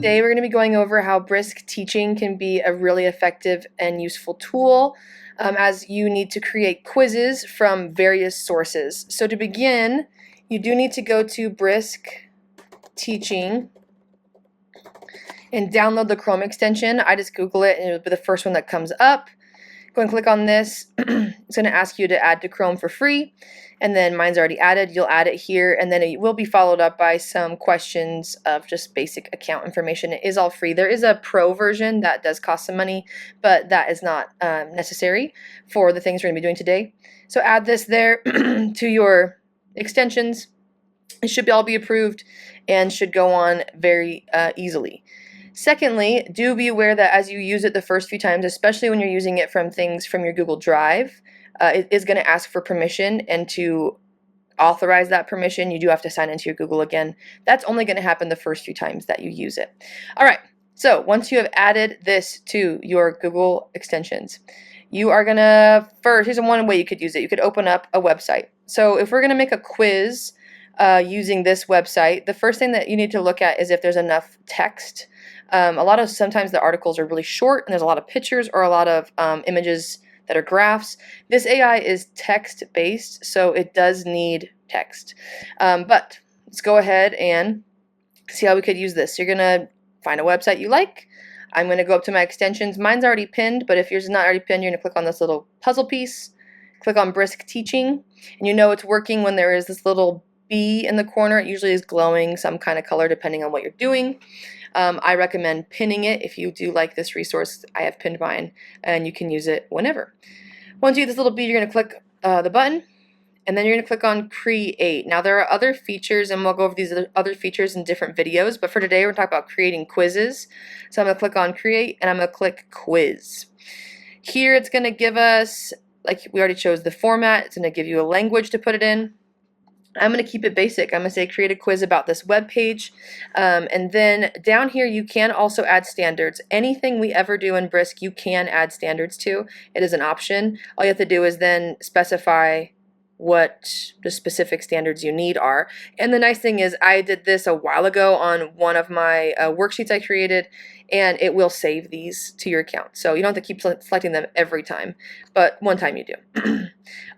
Today we're going to be going over how Brisk teaching can be a really effective and useful tool as you need to create quizzes from various sources. So to begin, you do need to go to Brisk Teaching and download the Chrome extension. I just Google it and it'll be the first one that comes up. Go and click on this. It's going to ask you to add to Chrome for free, and then mine's already added. You'll add it here, and then it will be followed up by some questions of just basic account information. It is all free. There is a pro version that does cost some money, but that is not necessary for the things we're going to be doing today. So add this there to your extensions. It should all be approved and should go on very easily. Secondly, do be aware that as you use it the first few times, especially when you're using it from things from your Google Drive, it is going to ask for permission, and to authorize that permission, you do have to sign into your Google again. That's only going to happen the first few times that you use it. All right, so once you have added this to your Google extensions, you are going to here's one way you could use it. You could open up a website. So if we're going to make a quiz using this website, the first thing that you need to look at is if there's enough text. Sometimes the articles are really short and there's a lot of pictures or a lot of images that are graphs. This AI is text-based, so it does need text. But let's go ahead and see how we could use this. You're going to find a website you like. I'm going to go up to my extensions. Mine's already pinned, but if yours is not already pinned, you're going to click on this little puzzle piece, click on Brisk Teaching, and you know it's working when there is this little B in the corner. It usually is glowing some kind of color depending on what you're doing. I recommend pinning it. If you do like this resource, I have pinned mine, and you can use it whenever. Once you get this little B, you're going to click the button, and then you're going to click on Create. Now there are other features, and we'll go over these other features in different videos, but for today we're talking about creating quizzes. So I'm going to click on Create, and I'm going to click Quiz. Here it's going to give us, like we already chose the format, it's going to give you a language to put it in. I'm going to keep it basic. I'm going to say create a quiz about this web page. And then down here you can also add standards. Anything we ever do in Brisk you can add standards to. It is an option. All you have to do is then specify what the specific standards you need are. And the nice thing is I did this a while ago on one of my worksheets I created, and it will save these to your account. So you don't have to keep selecting them every time, but one time you do.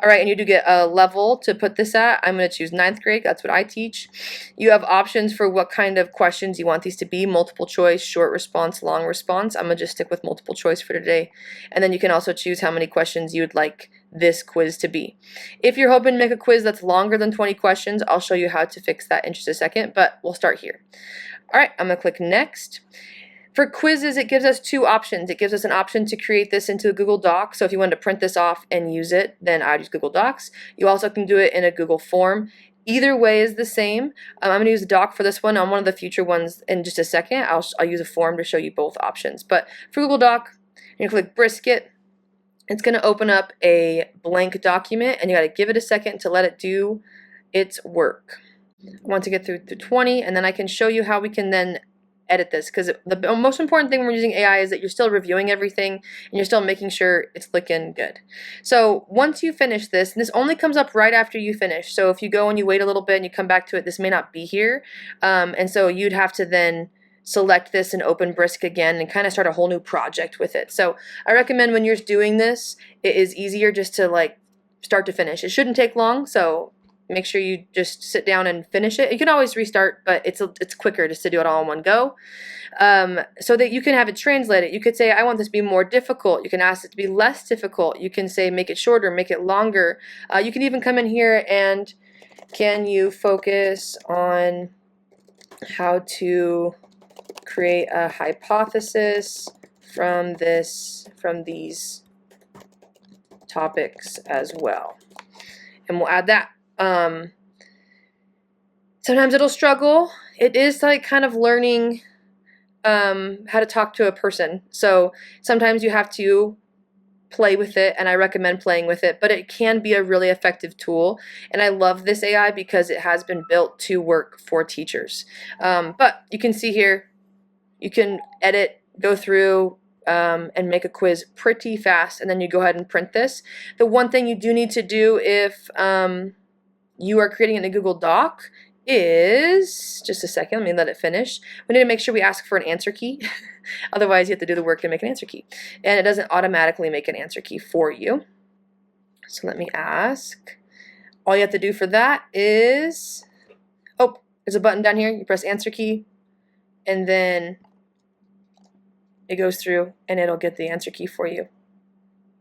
All right, and you do get a level to put this at. I'm going to choose 9th grade. That's what I teach. You have options for what kind of questions you want these to be: multiple choice, short response, long response. I'm going to just stick with multiple choice for today. And then you can also choose how many questions you would like this quiz to be. If you're hoping to make a quiz that's longer than 20 questions, I'll show you how to fix that in just a second, but we'll start here. All right, I'm going to click Next. For quizzes, it gives us two options. It gives us an option to create this into a Google Doc. So if you wanted to print this off and use it, then I'd use Google Docs. You also can do it in a Google form. Either way is the same. I'm going to use a doc for this one. On one of the future ones in just a second, I'll use a form to show you both options. But for Google Doc, you click Brisket. It's going to open up a blank document, and you got to give it a second to let it do its work. I want to get through to 20, and then I can show you how we can then edit this, because the most important thing when we're using AI is that you're still reviewing everything and you're still making sure it's looking good. So once you finish this, and this only comes up right after you finish, so if you go and you wait a little bit and you come back to it, this may not be here, and so you'd have to then select this and open Brisk again and kind of start a whole new project with it. So I recommend when you're doing this, it is easier just to like start to finish. It shouldn't take long, so make sure you just sit down and finish it. You can always restart, but it's quicker just to do it all in one go, so that you can have it translated. You could say, I want this to be more difficult. You can ask it to be less difficult. You can say, make it shorter, make it longer. You can even come in here and, can you focus on how to create a hypothesis from these topics as well. And we'll add that. Sometimes it'll struggle. It is like kind of learning how to talk to a person. So sometimes you have to play with it, and I recommend playing with it, but it can be a really effective tool. And I love this AI because it has been built to work for teachers. But you can see here, you can edit, go through, and make a quiz pretty fast, and then you go ahead and print this. The one thing you do need to do if you are creating it in a Google Doc is, just a second, let me let it finish. We need to make sure we ask for an answer key. Otherwise, you have to do the work to make an answer key. And it doesn't automatically make an answer key for you. So let me ask. All you have to do for that is, oh, there's a button down here. You press answer key, and then it goes through, and it'll get the answer key for you.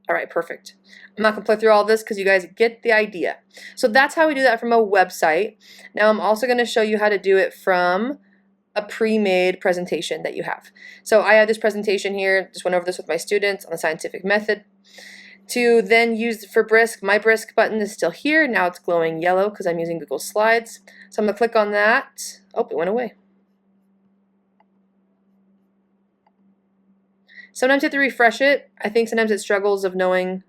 All right, perfect. I'm not going to play through all this because you guys get the idea. So that's how we do that from a website. Now I'm also going to show you how to do it from a pre-made presentation that you have. So I have this presentation here, just went over this with my students on the scientific method. To then use for Brisk, my Brisk button is still here. Now it's glowing yellow because I'm using Google Slides. So I'm going to click on that. Oh, it went away. Sometimes you have to refresh it. I think sometimes it struggles of knowing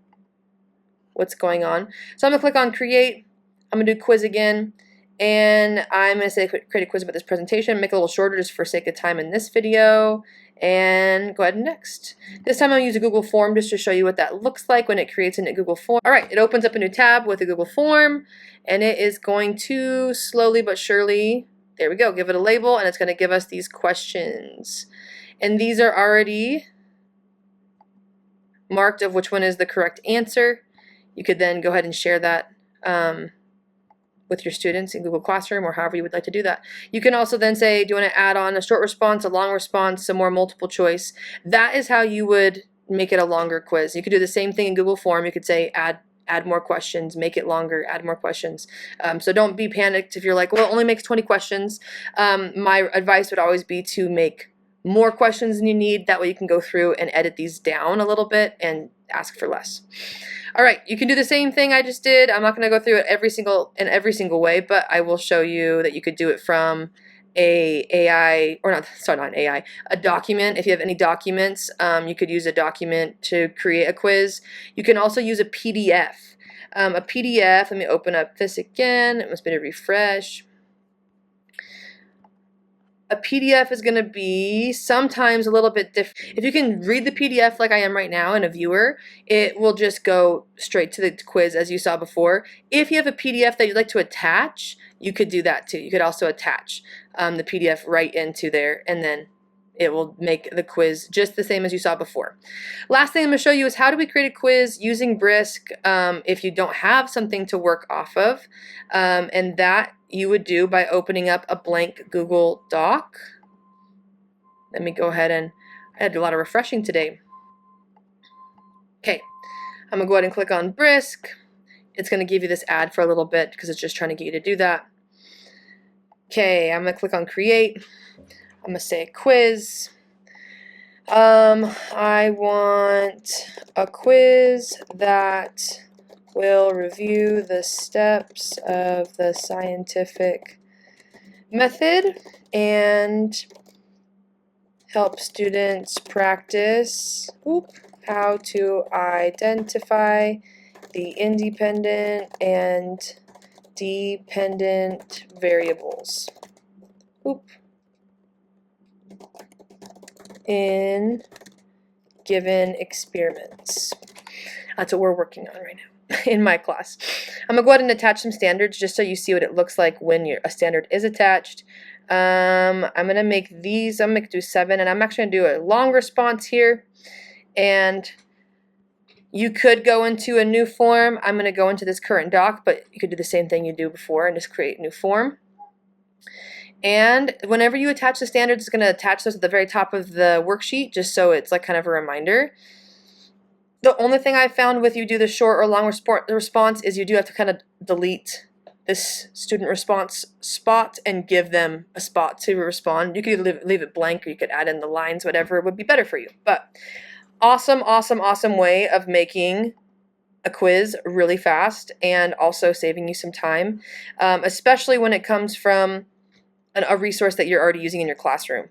what's going on. So I'm going to click on Create. I'm going to do Quiz again. And I'm going to say create a quiz about this presentation. Make it a little shorter just for sake of time in this video. And go ahead and next. This time I'm going to use a Google form just to show you what that looks like when it creates in a Google form. All right, it opens up a new tab with a Google form. And it is going to slowly but surely, there we go, give it a label. And it's going to give us these questions. And these are already marked of which one is the correct answer. You could then go ahead and share that with your students in Google Classroom or however you would like to do that. You can also then say, do you want to add on a short response, a long response, some more multiple choice? That is how you would make it a longer quiz. You could do the same thing in Google Form. You could say add more questions, make it longer, add more questions. So don't be panicked if you're like, well, it only makes 20 questions. My advice would always be to make more questions than you need. That way you can go through and edit these down a little bit and ask for less. All right, you can do the same thing I just did. I'm not going to go through it every single way, but I will show you that you could do it from a document. If you have any documents, you could use a document to create a quiz. You can also use a PDF. A PDF, let me open up this again. It must be a refresh. A PDF is going to be sometimes a little bit different. If you can read the PDF like I am right now in a viewer, it will just go straight to the quiz as you saw before. If you have a PDF that you'd like to attach, you could do that too. You could also attach the PDF right into there, and then it will make the quiz just the same as you saw before. Last thing I'm going to show you is how do we create a quiz using Brisk if you don't have something to work off of. And that you would do by opening up a blank Google Doc. Let me go ahead and, I had a lot of refreshing today. Okay, I'm going to go ahead and click on Brisk. It's going to give you this ad for a little bit because it's just trying to get you to do that. Okay, I'm going to click on Create. I'm going to say quiz. I want a quiz that will review the steps of the scientific method and help students practice how to identify the independent and dependent variables in given experiments. That's what we're working on right now in my class. I'm going to go ahead and attach some standards just so you see what it looks like when a standard is attached. I'm going to make these, I'm going to do 7, and I'm actually going to do a long response here. And you could go into a new form. I'm going to go into this current doc, but you could do the same thing you do before and just create a new form. And whenever you attach the standards, it's going to attach those at the very top of the worksheet, just so it's like kind of a reminder. The only thing I found with you do the short or long response is you do have to kind of delete this student response spot and give them a spot to respond. You could leave it blank, or you could add in the lines, whatever would be better for you. But awesome, awesome, awesome way of making a quiz really fast and also saving you some time, especially when it comes from a resource that you're already using in your classroom.